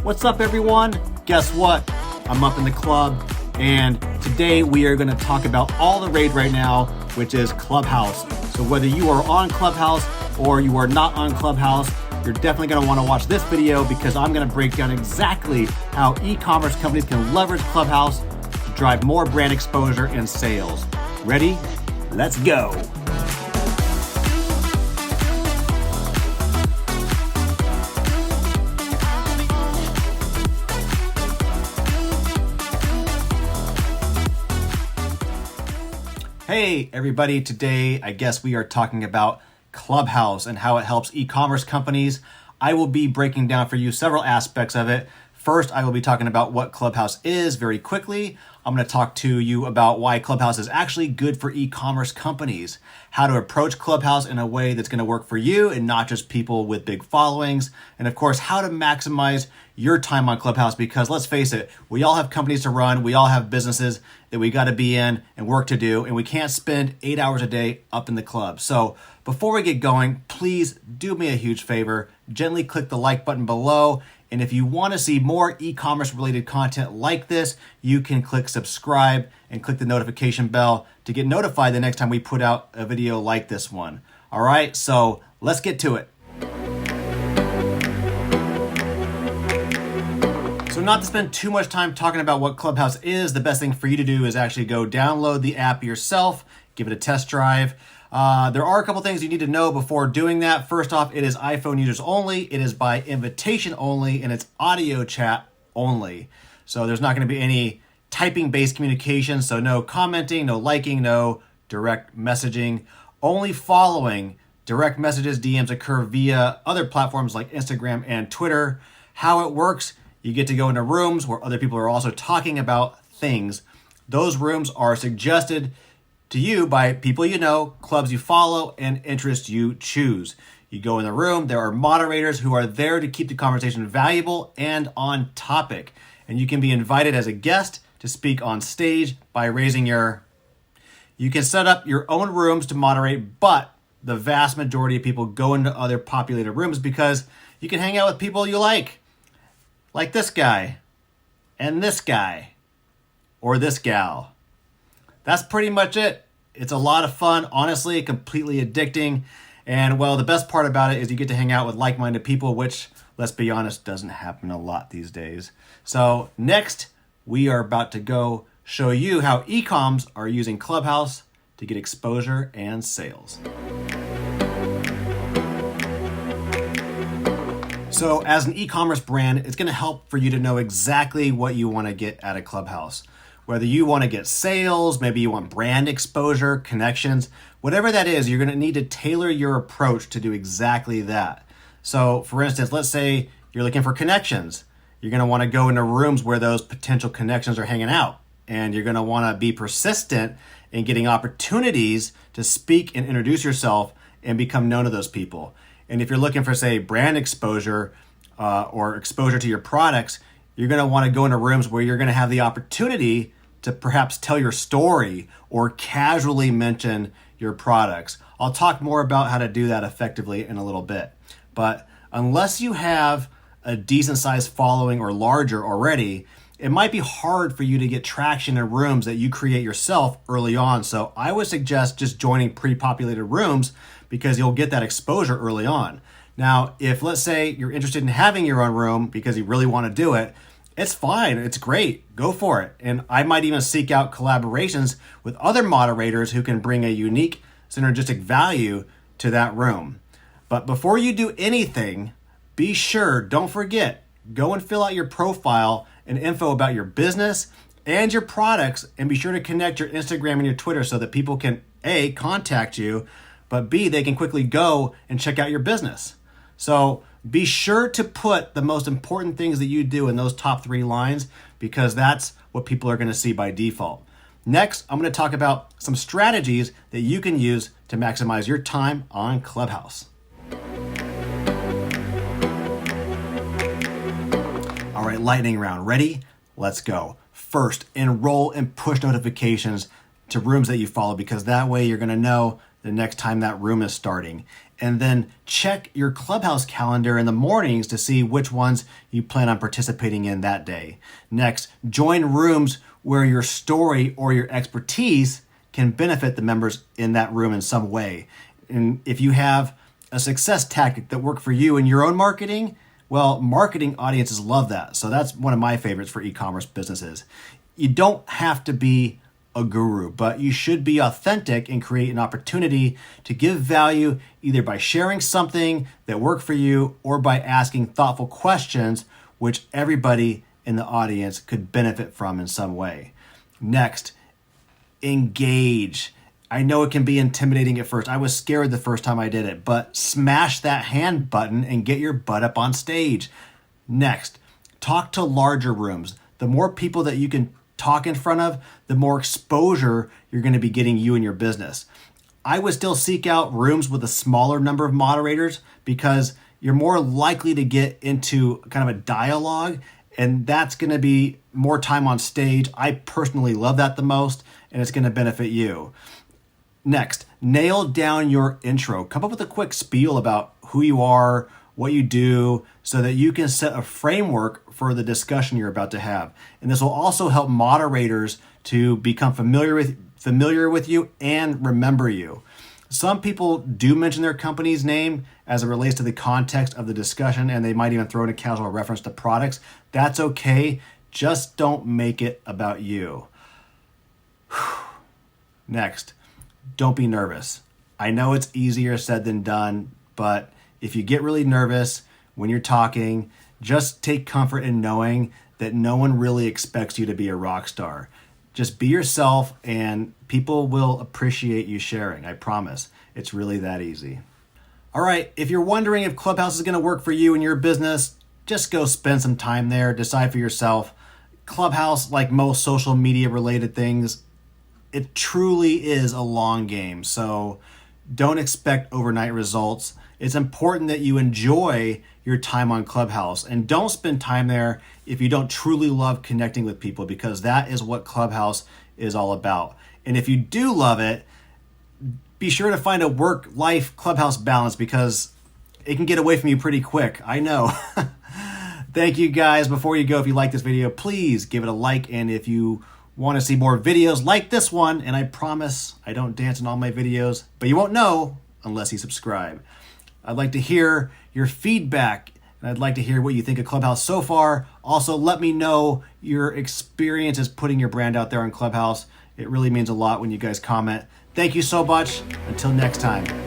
What's up, everyone? Guess what? I'm up in the club, and today we are going to talk about all the rage right now, which is Clubhouse. So whether you are on Clubhouse or you are not on Clubhouse, you're definitely going to want to watch this video because I'm going to break down exactly how e-commerce companies can leverage Clubhouse to drive more brand exposure and sales. Ready? Let's go. Hey everybody, today I guess we are talking about Clubhouse and how it helps e-commerce companies. I will be breaking down for you several aspects of it. First, I will be talking about what Clubhouse is very quickly. I'm going to talk to you about why Clubhouse is actually good for e-commerce companies, how to approach Clubhouse in a way that's going to work for you and not just people with big followings, and of course, how to maximize your time on Clubhouse, because let's face it, we all have companies to run, we all have businesses that we got to be in and work to do, and we can't spend 8 hours a day up in the club. So before we get going, please do me a huge favor, gently click the like button below. And if you want to see more e-commerce related content like this, you can click subscribe and click the notification bell to get notified the next time we put out a video like this one. All right, so let's get to it. So not to spend too much time talking about what Clubhouse is, the best thing for you to do is actually go download the app yourself, give it a test drive. There are a couple things you need to know before doing that. First off, it is iPhone users only. It is by invitation only, and it's audio chat only. So there's not going to be any typing-based communication. So no commenting, no liking, no direct messaging. Only following. Direct messages, DMs occur via other platforms like Instagram and Twitter. How it works, you get to go into rooms where other people are also talking about things. Those rooms are suggested to you by people you know, clubs you follow, and interests you choose. You go in the room, there are moderators who are there to keep the conversation valuable and on topic. And you can be invited as a guest to speak on stage by raising your... You can set up your own rooms to moderate, but the vast majority of people go into other populated rooms because you can hang out with people you like this guy, and this guy, or this gal. That's pretty much it. It's a lot of fun, honestly, completely addicting. And well, the best part about it is you get to hang out with like-minded people, which, let's be honest, doesn't happen a lot these days. So next, we are about to go show you how e-coms are using Clubhouse to get exposure and sales. So as an e-commerce brand, it's going to help for you to know exactly what you want to get out of Clubhouse. Whether you want to get sales, maybe you want brand exposure, connections, whatever that is, you're going to need to tailor your approach to do exactly that. So for instance, let's say you're looking for connections. You're going to want to go into rooms where those potential connections are hanging out. And you're going to want to be persistent in getting opportunities to speak and introduce yourself and become known to those people. And if you're looking for, say, brand exposure or exposure to your products, you're going to want to go into rooms where you're going to have the opportunity to perhaps tell your story or casually mention your products. I'll talk more about how to do that effectively in a little bit. But unless you have a decent sized following or larger already, it might be hard for you to get traction in rooms that you create yourself early on. So I would suggest just joining pre-populated rooms because you'll get that exposure early on. Now, if let's say you're interested in having your own room because you really want to do it, it's fine. It's great. Go for it. And I might even seek out collaborations with other moderators who can bring a unique synergistic value to that room. But before you do anything, be sure, don't forget, go and fill out your profile and info about your business and your products, and be sure to connect your Instagram and your Twitter so that people can A, contact you, but B, they can quickly go and check out your business. So be sure to put the most important things that you do in those top 3 lines because that's what people are going to see by default. Next, I'm going to talk about some strategies that you can use to maximize your time on Clubhouse. All right, lightning round. Ready? Let's go. First, enroll in push notifications to rooms that you follow because that way you're going to know the next time that room is starting. And then check your Clubhouse calendar in the mornings to see which ones you plan on participating in that day. Next, join rooms where your story or your expertise can benefit the members in that room in some way. And if you have a success tactic that worked for you in your own marketing, well, marketing audiences love that. So that's one of my favorites for e-commerce businesses. You don't have to be a guru, but you should be authentic and create an opportunity to give value either by sharing something that worked for you or by asking thoughtful questions which everybody in the audience could benefit from in some way. Next, engage. I know it can be intimidating at first. I was scared the first time I did it, but smash that hand button and get your butt up on stage. Next, talk to larger rooms. The more people that you can talk in front of, the more exposure you're going to be getting you and your business. I would still seek out rooms with a smaller number of moderators because you're more likely to get into kind of a dialogue, and that's going to be more time on stage. I personally love that the most, and it's going to benefit you. Next, nail down your intro. Come up with a quick spiel about who you are, what you do, so that you can set a framework for the discussion you're about to have. And this will also help moderators to become familiar with you and remember you. Some people do mention their company's name as it relates to the context of the discussion, and they might even throw in a casual reference to products. That's okay. Just don't make it about you. Next, don't be nervous. I know it's easier said than done, but if you get really nervous when you're talking, just take comfort in knowing that no one really expects you to be a rock star. Just be yourself and people will appreciate you sharing. I promise. It's really that easy. All right, if you're wondering if Clubhouse is going to work for you and your business, just go spend some time there, decide for yourself. Clubhouse, like most social media related things, it truly is a long game. So don't expect overnight results. It's important that you enjoy your time on Clubhouse and don't spend time there if you don't truly love connecting with people, because that is what Clubhouse is all about. And if you do love it, be sure to find a work-life Clubhouse balance because it can get away from you pretty quick. I know. Thank you guys. Before you go, if you like this video, please give it a like. And if you want to see more videos like this one, and I promise I don't dance in all my videos, but you won't know unless you subscribe. I'd like to hear your feedback, and I'd like to hear what you think of Clubhouse so far. Also, let me know your experiences putting your brand out there on Clubhouse. It really means a lot when you guys comment. Thank you so much. Until next time.